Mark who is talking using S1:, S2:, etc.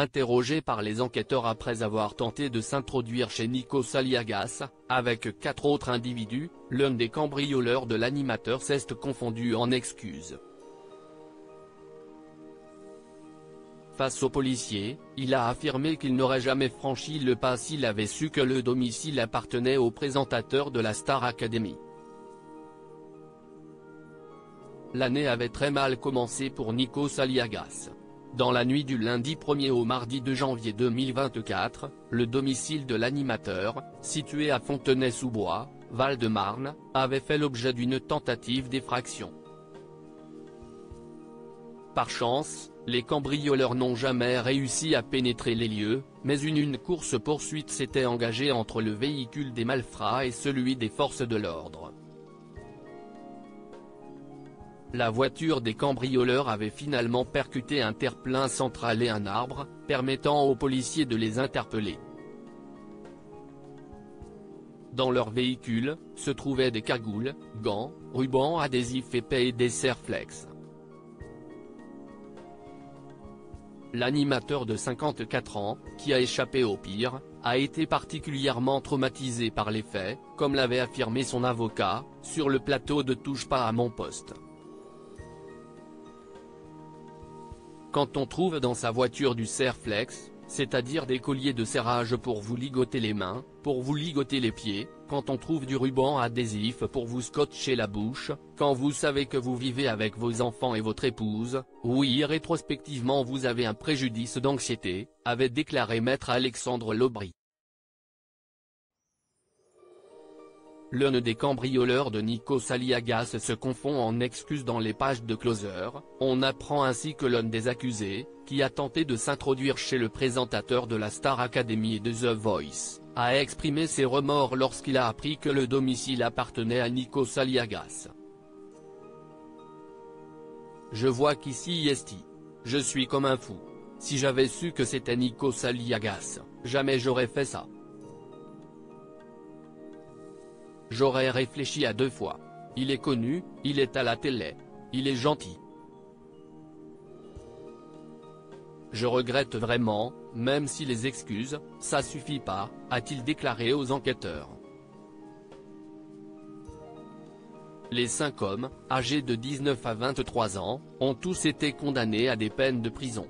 S1: interrogé par les enquêteurs après avoir tenté de s'introduire chez Nikos Aliagas, avec 4 autres individus, l'un des cambrioleurs de l'animateur s'est confondu en excuses. Face aux policiers, il a affirmé qu'il n'aurait jamais franchi le pas s'il avait su que le domicile appartenait au présentateur de la Star Academy. L'année avait très mal commencé pour Nikos Aliagas. Dans la nuit du lundi 1er au mardi 2 janvier 2024, le domicile de l'animateur, situé à Fontenay-sous-Bois, Val-de-Marne, avait fait l'objet d'une tentative d'effraction. Par chance, les cambrioleurs n'ont jamais réussi à pénétrer les lieux, mais une course-poursuite s'était engagée entre le véhicule des malfrats et celui des forces de l'ordre. La voiture des cambrioleurs avait finalement percuté un terre-plein central et un arbre, permettant aux policiers de les interpeller. Dans leur véhicule, se trouvaient des cagoules, gants, rubans adhésifs épais et des serre-flex. L'animateur de 54 ans, qui a échappé au pire, a été particulièrement traumatisé par les faits, comme l'avait affirmé son avocat, sur le plateau de Touche pas à mon poste. Quand on trouve dans sa voiture du serre-flex, c'est-à-dire des colliers de serrage pour vous ligoter les mains, pour vous ligoter les pieds, quand on trouve du ruban adhésif pour vous scotcher la bouche, quand vous savez que vous vivez avec vos enfants et votre épouse, oui, rétrospectivement vous avez un préjudice d'anxiété, avait déclaré maître Alexandre Lobry. L'un des cambrioleurs de Nikos Aliagas se confond en excuses dans les pages de Closer. On apprend ainsi que l'un des accusés, qui a tenté de s'introduire chez le présentateur de la Star Academy et de The Voice, a exprimé ses remords lorsqu'il a appris que le domicile appartenait à Nikos Aliagas. Je vois qu'ici est. Je suis comme un fou. Si j'avais su que c'était Nikos Aliagas, jamais j'aurais fait ça. J'aurais réfléchi à 2 fois. Il est connu, il est à la télé. Il est gentil. Je regrette vraiment, même si les excuses, ça suffit pas, a-t-il déclaré aux enquêteurs. Les 5 hommes, âgés de 19 à 23 ans, ont tous été condamnés à des peines de prison.